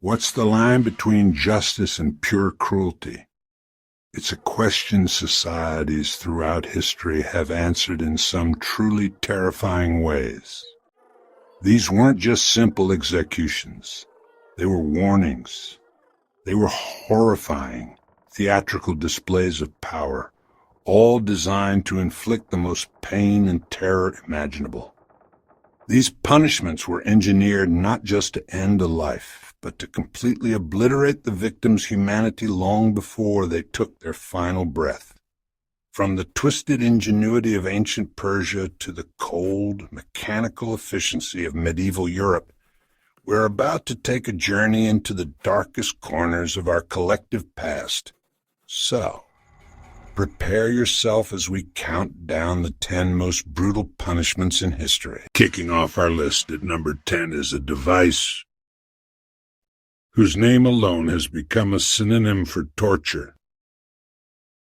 What's the line between justice and pure cruelty? It's a question societies throughout history have answered in some truly terrifying ways. These weren't just simple executions. They were warnings. They were horrifying, theatrical displays of power, all designed to inflict the most pain and terror imaginable. These punishments were engineered not just to end a life, but to completely obliterate the victim's humanity long before they took their final breath. From the twisted ingenuity of ancient Persia to the cold, mechanical efficiency of medieval Europe, we're about to take a journey into the darkest corners of our collective past. So, prepare yourself as we count down the 10 most brutal punishments in history. Kicking off our list at number 10 is a device whose name alone has become a synonym for torture: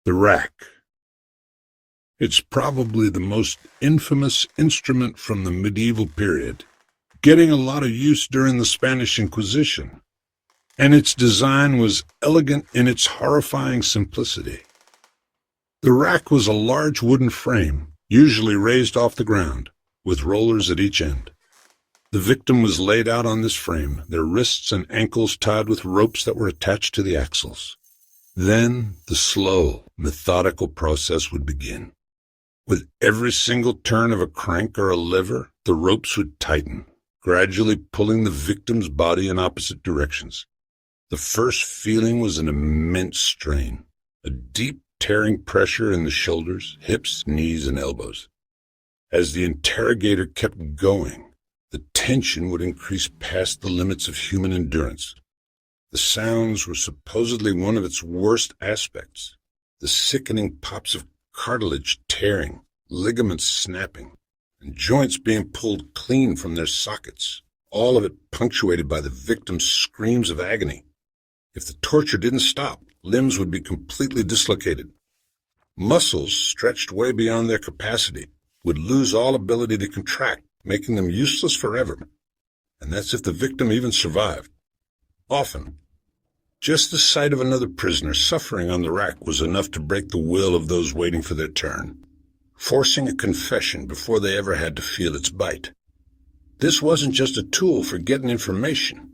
the rack. It's probably the most infamous instrument from the medieval period, getting a lot of use during the Spanish Inquisition, and its design was elegant in its horrifying simplicity. The rack was a large wooden frame, usually raised off the ground, with rollers at each end. The victim was laid out on this frame, their wrists and ankles tied with ropes that were attached to the axles. Then the slow, methodical process would begin. With every single turn of a crank or a lever, the ropes would tighten, gradually pulling the victim's body in opposite directions. The first feeling was an immense strain, a deep, tearing pressure in the shoulders, hips, knees, and elbows. As the interrogator kept going, the tension would increase past the limits of human endurance. The sounds were supposedly one of its worst aspects, the sickening pops of cartilage tearing, ligaments snapping, and joints being pulled clean from their sockets, all of it punctuated by the victim's screams of agony. If the torture didn't stop, limbs would be completely dislocated. Muscles, stretched way beyond their capacity, would lose all ability to contract, making them useless forever. And that's if the victim even survived. Often, just the sight of another prisoner suffering on the rack was enough to break the will of those waiting for their turn, forcing a confession before they ever had to feel its bite. This wasn't just a tool for getting information.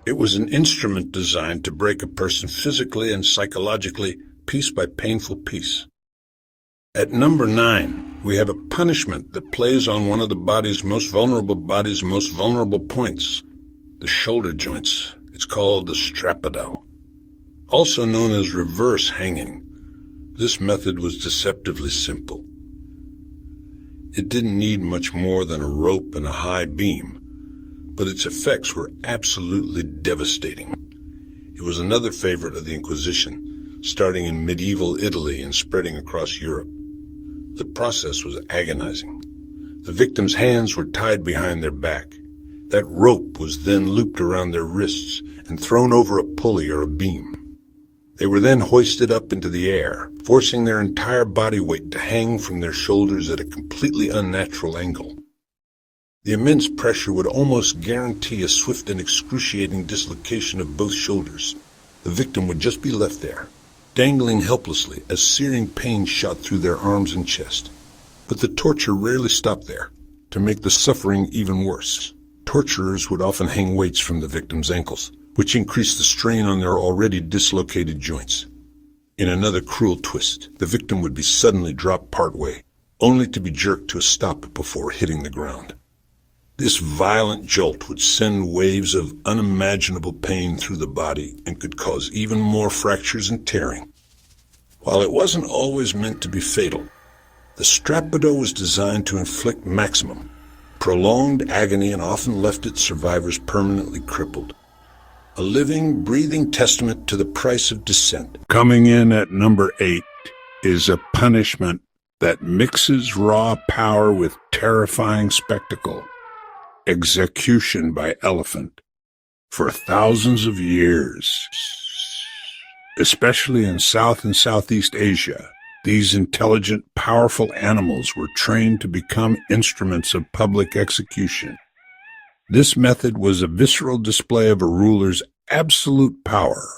It was an instrument designed to break a person physically and psychologically, piece by painful piece. At number 9, we have a punishment that plays on one of the body's most vulnerable points, the shoulder joints. It's called the Strappado, also known as reverse hanging. This method was deceptively simple. It didn't need much more than a rope and a high beam, but its effects were absolutely devastating. It was another favorite of the Inquisition, starting in medieval Italy and spreading across Europe. The process was agonizing. The victim's hands were tied behind their back. That rope was then looped around their wrists and thrown over a pulley or a beam. They were then hoisted up into the air, forcing their entire body weight to hang from their shoulders at a completely unnatural angle. The immense pressure would almost guarantee a swift and excruciating dislocation of both shoulders. The victim would just be left there, dangling helplessly as searing pain shot through their arms and chest. But the torture rarely stopped there. To make the suffering even worse, torturers would often hang weights from the victim's ankles, which increased the strain on their already dislocated joints. In another cruel twist, the victim would be suddenly dropped partway, only to be jerked to a stop before hitting the ground. This violent jolt would send waves of unimaginable pain through the body and could cause even more fractures and tearing. While it wasn't always meant to be fatal, the Strappado was designed to inflict maximum, prolonged agony and often left its survivors permanently crippled. A living, breathing testament to the price of dissent. Coming in at number 8 is a punishment that mixes raw power with terrifying spectacle: execution by elephant. For thousands of years, especially in South and Southeast Asia, these intelligent, powerful animals were trained to become instruments of public execution. This method was a visceral display of a ruler's absolute power,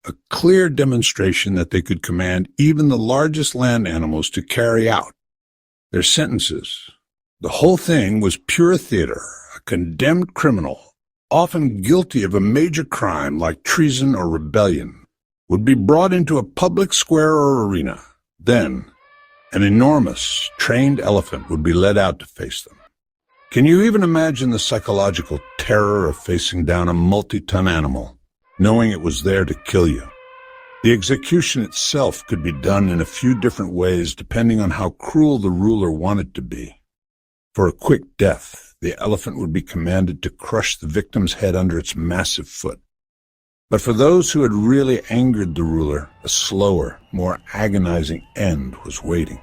a clear demonstration that they could command even the largest land animals to carry out their sentences. The whole thing was pure theater. A condemned criminal, often guilty of a major crime like treason or rebellion, would be brought into a public square or arena. Then, an enormous, trained elephant would be led out to face them. Can you even imagine the psychological terror of facing down a multi-ton animal, knowing it was there to kill you? The execution itself could be done in a few different ways depending on how cruel the ruler wanted to be. For a quick death, the elephant would be commanded to crush the victim's head under its massive foot. But for those who had really angered the ruler, a slower, more agonizing end was waiting.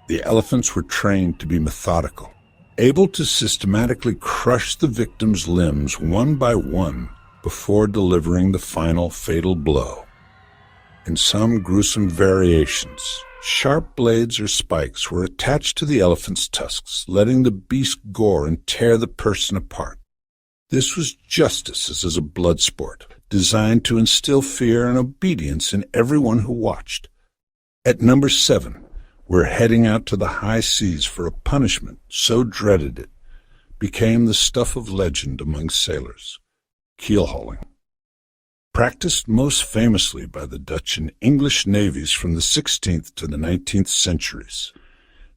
The elephants were trained to be methodical, able to systematically crush the victim's limbs one by one before delivering the final fatal blow. In some gruesome variations, sharp blades or spikes were attached to the elephant's tusks, letting the beast gore and tear the person apart. This was just as a blood sport, designed to instill fear and obedience in everyone who watched. At number 7, we're heading out to the high seas for a punishment so dreaded it became the stuff of legend among sailors: keelhauling. Practiced most famously by the Dutch and English navies from the 16th to the 19th centuries.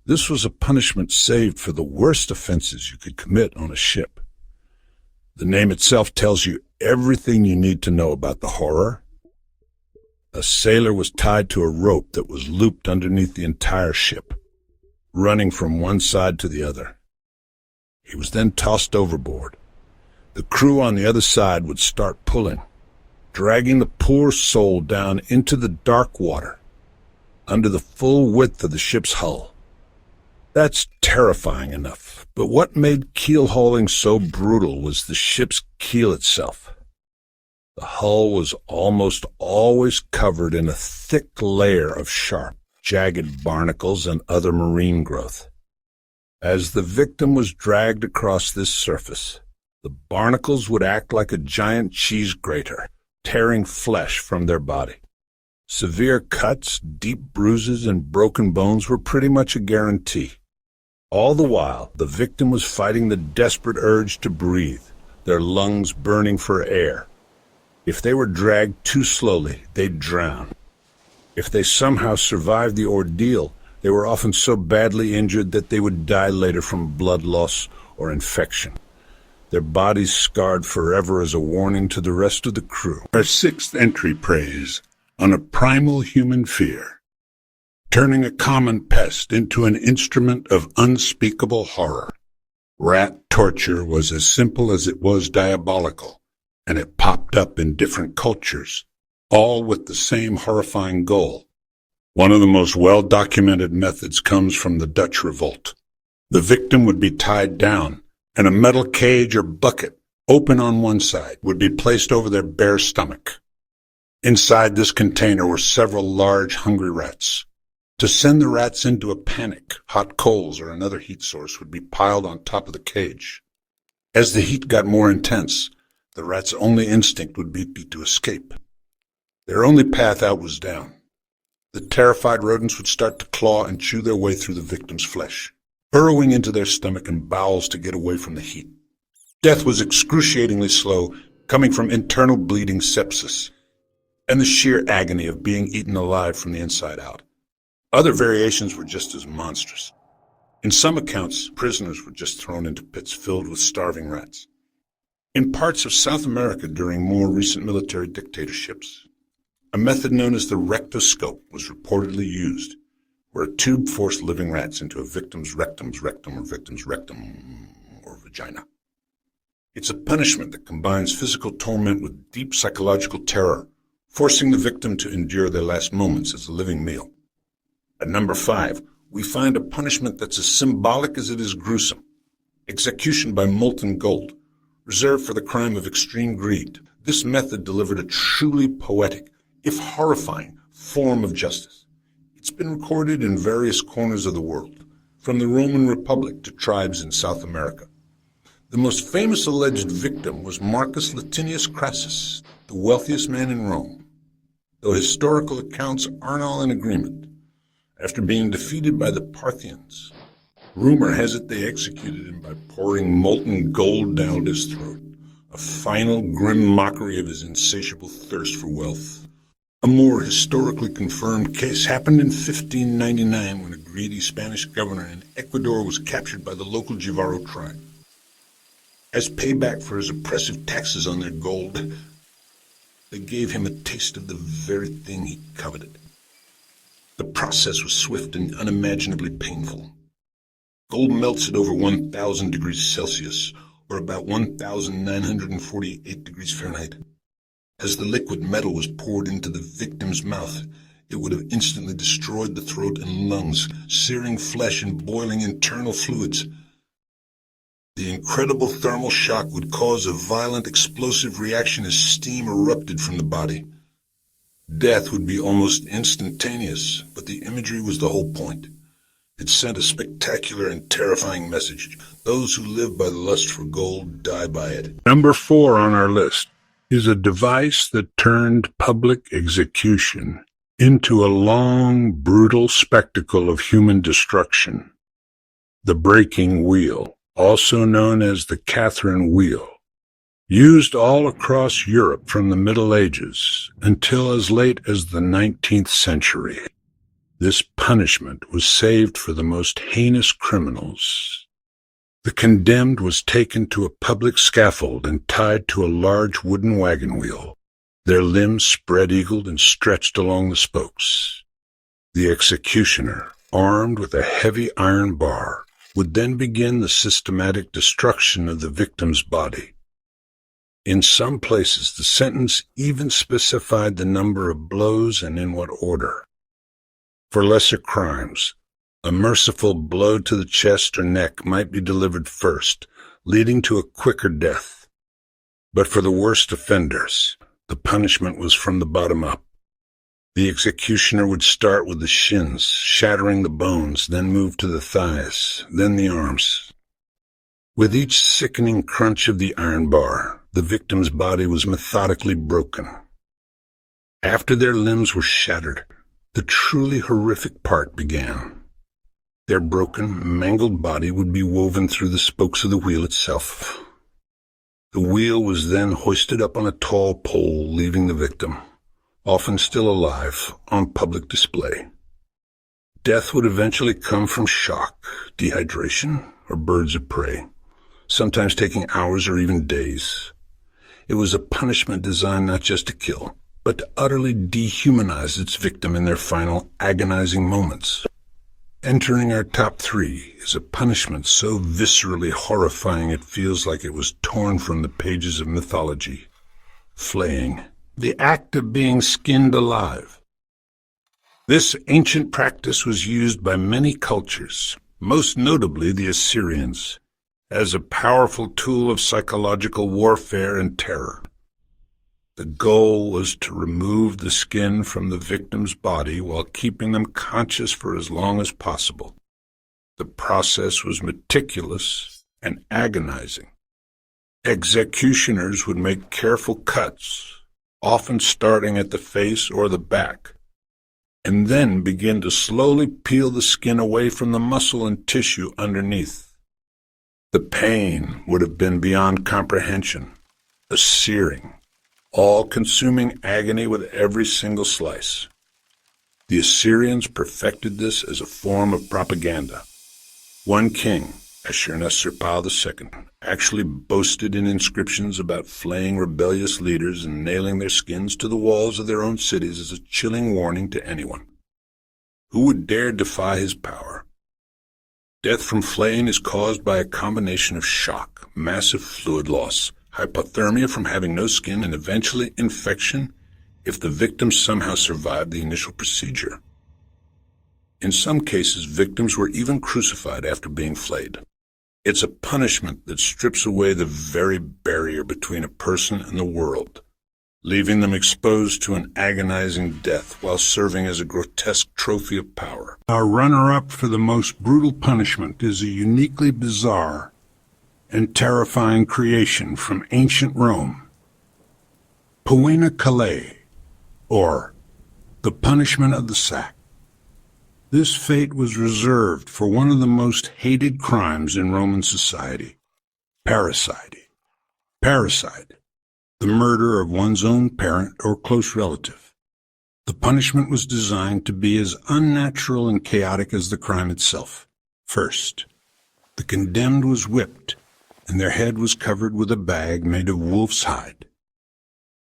This was a punishment saved for the worst offenses you could commit on a ship. The name itself tells you everything you need to know about the horror. A sailor was tied to a rope that was looped underneath the entire ship, running from one side to the other. He was then tossed overboard. The crew on the other side would start pulling, dragging the poor soul down into the dark water, under the full width of the ship's hull. That's terrifying enough, but what made keel hauling so brutal was the ship's keel itself. The hull was almost always covered in a thick layer of sharp, jagged barnacles and other marine growth. As the victim was dragged across this surface, the barnacles would act like a giant cheese grater, tearing flesh from their body. Severe cuts, deep bruises, and broken bones were pretty much a guarantee. All the while, the victim was fighting the desperate urge to breathe, their lungs burning for air. If they were dragged too slowly, they'd drown. If they somehow survived the ordeal, they were often so badly injured that they would die later from blood loss or infection, their bodies scarred forever as a warning to the rest of the crew. Our 6th entry preys on a primal human fear, turning a common pest into an instrument of unspeakable horror. Rat torture was as simple as it was diabolical, and it popped up in different cultures, all with the same horrifying goal. One of the most well-documented methods comes from the Dutch revolt. The victim would be tied down, and a metal cage or bucket, open on one side, would be placed over their bare stomach. Inside this container were several large, hungry rats. To send the rats into a panic, hot coals or another heat source would be piled on top of the cage. As the heat got more intense, the rats' only instinct would be to escape. Their only path out was down. The terrified rodents would start to claw and chew their way through the victim's flesh, burrowing into their stomach and bowels to get away from the heat. Death was excruciatingly slow, coming from internal bleeding sepsis, and the sheer agony of being eaten alive from the inside out. Other variations were just as monstrous. In some accounts, prisoners were just thrown into pits filled with starving rats. In parts of South America during more recent military dictatorships, a method known as the rectoscope was reportedly used, where a tube forced living rats into a victim's rectum or vagina. It's a punishment that combines physical torment with deep psychological terror, forcing the victim to endure their last moments as a living meal. At number 5, we find a punishment that's as symbolic as it is gruesome: execution by molten gold, reserved for the crime of extreme greed. This method delivered a truly poetic, if horrifying, form of justice. It's been recorded in various corners of the world, from the Roman Republic to tribes in South America. The most famous alleged victim was Marcus Licinius Crassus, the wealthiest man in Rome, though historical accounts aren't all in agreement. After being defeated by the Parthians, rumor has it they executed him by pouring molten gold down his throat, a final grim mockery of his insatiable thirst for wealth. A more historically confirmed case happened in 1599 when a greedy Spanish governor in Ecuador was captured by the local Jivaro tribe. As payback for his oppressive taxes on their gold, they gave him a taste of the very thing he coveted. The process was swift and unimaginably painful. Gold melts at over 1,000 degrees Celsius, or about 1,948 degrees Fahrenheit. As the liquid metal was poured into the victim's mouth, it would have instantly destroyed the throat and lungs, searing flesh and boiling internal fluids. The incredible thermal shock would cause a violent explosive reaction as steam erupted from the body. Death would be almost instantaneous, but the imagery was the whole point. It sent a spectacular and terrifying message. Those who live by the lust for gold die by it. Number 4 on our list is a device that turned public execution into a long, brutal spectacle of human destruction. The breaking wheel, also known as the Catherine wheel, used all across Europe from the Middle Ages until as late as the 19th century. This punishment was saved for the most heinous criminals. The condemned was taken to a public scaffold and tied to a large wooden wagon wheel, their limbs spread-eagled and stretched along the spokes. The executioner, armed with a heavy iron bar, would then begin the systematic destruction of the victim's body. In some places, the sentence even specified the number of blows and in what order. For lesser crimes, a merciful blow to the chest or neck might be delivered first, leading to a quicker death. But for the worst offenders, the punishment was from the bottom up. The executioner would start with the shins, shattering the bones, then move to the thighs, then the arms. With each sickening crunch of the iron bar, the victim's body was methodically broken. After their limbs were shattered, the truly horrific part began. Their broken, mangled body would be woven through the spokes of the wheel itself. The wheel was then hoisted up on a tall pole, leaving the victim, often still alive, on public display. Death would eventually come from shock, dehydration, or birds of prey, sometimes taking hours or even days. It was a punishment designed not just to kill, but to utterly dehumanize its victim in their final agonizing moments. Entering our top 3 is a punishment so viscerally horrifying it feels like it was torn from the pages of mythology. Flaying, the act of being skinned alive. This ancient practice was used by many cultures, most notably the Assyrians, as a powerful tool of psychological warfare and terror. The goal was to remove the skin from the victim's body while keeping them conscious for as long as possible. The process was meticulous and agonizing. Executioners would make careful cuts, often starting at the face or the back, and then begin to slowly peel the skin away from the muscle and tissue underneath. The pain would have been beyond comprehension, a searing, all-consuming agony with every single slice. The Assyrians perfected this as a form of propaganda. One king, Strappado II, actually boasted in inscriptions about flaying rebellious leaders and nailing their skins to the walls of their own cities as a chilling warning to anyone who would dare defy his power. Death from flaying is caused by a combination of shock, massive fluid loss, hypothermia from having no skin, and eventually infection if the victim somehow survived the initial procedure. In some cases, victims were even crucified after being flayed. It's a punishment that strips away the very barrier between a person and the world, leaving them exposed to an agonizing death while serving as a grotesque trophy of power. Our runner-up for the most brutal punishment is a uniquely bizarre and terrifying creation from ancient Rome. Poena Calais, or the punishment of the sack. This fate was reserved for one of the most hated crimes in Roman society, parricide. Parricide, the murder of one's own parent or close relative. The punishment was designed to be as unnatural and chaotic as the crime itself. First, the condemned was whipped, and their head was covered with a bag made of wolf's hide.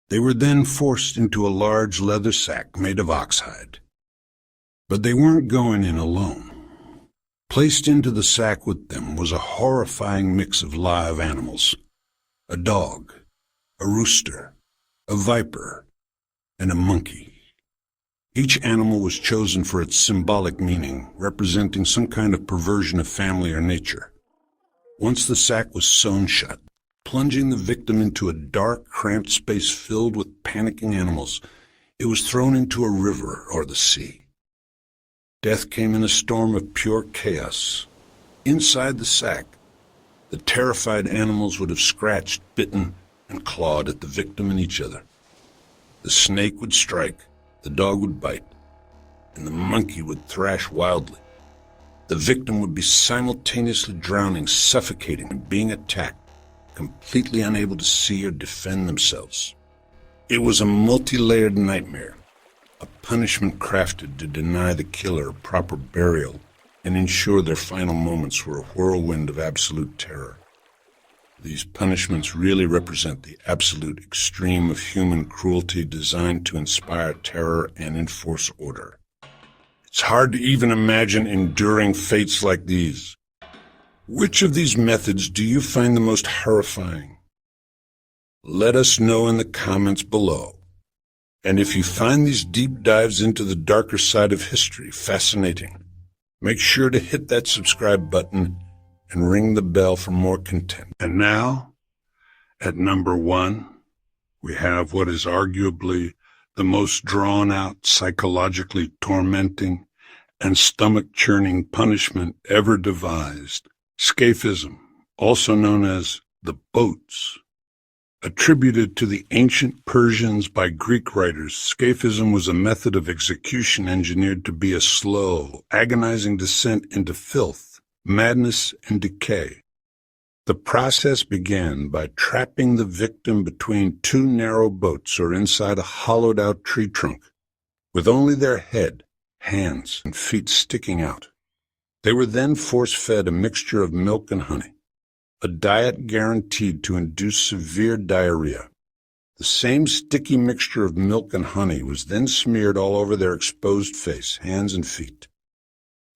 They were then forced into a large leather sack made of oxhide. But they weren't going in alone. Placed into the sack with them was a horrifying mix of live animals. A dog, a rooster, a viper, and a monkey. Each animal was chosen for its symbolic meaning, representing some kind of perversion of family or nature. Once the sack was sewn shut, plunging the victim into a dark, cramped space filled with panicking animals, it was thrown into a river or the sea. Death came in a storm of pure chaos. Inside the sack, the terrified animals would have scratched, bitten, and clawed at the victim and each other. The snake would strike, the dog would bite, and the monkey would thrash wildly. The victim would be simultaneously drowning, suffocating, and being attacked, completely unable to see or defend themselves. It was a multi-layered nightmare, a punishment crafted to deny the killer proper burial and ensure their final moments were a whirlwind of absolute terror. These punishments really represent the absolute extreme of human cruelty designed to inspire terror and enforce order. It's hard to even imagine enduring fates like these. Which of these methods do you find the most horrifying? Let us know in the comments below. And if you find these deep dives into the darker side of history fascinating, make sure to hit that subscribe button and ring the bell for more content. And now, at number 1, we have what is arguably the most drawn-out, psychologically tormenting, and stomach-churning punishment ever devised, Scaphism, also known as the boats. Attributed to the ancient Persians by Greek writers, Scaphism was a method of execution engineered to be a slow, agonizing descent into filth, madness, and decay. The process began by trapping the victim between 2 narrow boats or inside a hollowed-out tree trunk, with only their head, hands, and feet sticking out. They were then force-fed a mixture of milk and honey, a diet guaranteed to induce severe diarrhea. The same sticky mixture of milk and honey was then smeared all over their exposed face, hands, and feet.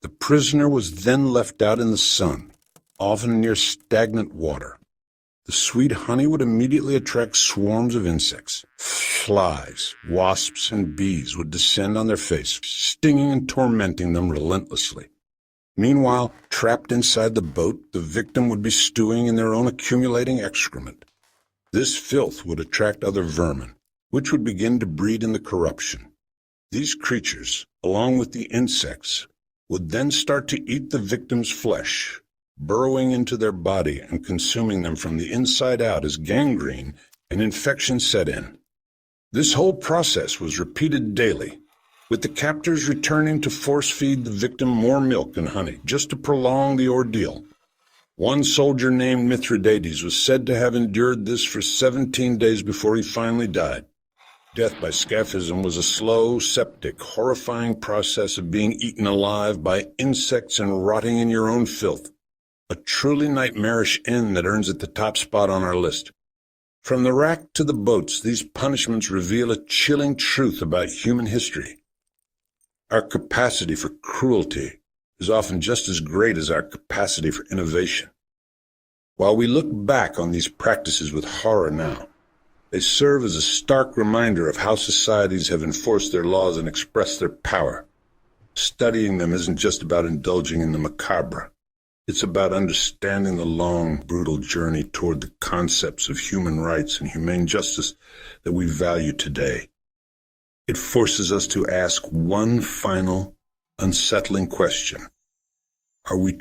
The prisoner was then left out in the sun, often near stagnant water. The sweet honey would immediately attract swarms of insects. Flies, wasps, and bees would descend on their face, stinging and tormenting them relentlessly. Meanwhile, trapped inside the boat, the victim would be stewing in their own accumulating excrement. This filth would attract other vermin, which would begin to breed in the corruption. These creatures, along with the insects, would then start to eat the victim's flesh, burrowing into their body and consuming them from the inside out as gangrene and infection set in. This whole process was repeated daily, with the captors returning to force-feed the victim more milk and honey, just to prolong the ordeal. One soldier named Mithridates was said to have endured this for 17 days before he finally died. Death by Scaphism was a slow, septic, horrifying process of being eaten alive by insects and rotting in your own filth. A truly nightmarish end that earns it the top spot on our list. From the rack to the boats, these punishments reveal a chilling truth about human history. Our capacity for cruelty is often just as great as our capacity for innovation. While we look back on these practices with horror now, they serve as a stark reminder of how societies have enforced their laws and expressed their power. Studying them isn't just about indulging in the macabre. It's about understanding the long, brutal journey toward the concepts of human rights and humane justice that we value today. It forces us to ask one final, unsettling question. Are we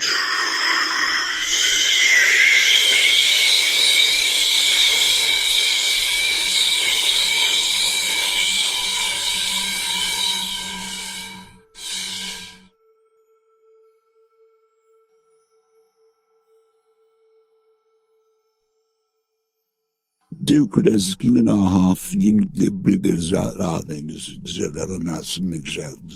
Det kunne skulle ha fin det blir det så där det så där det nästan exakt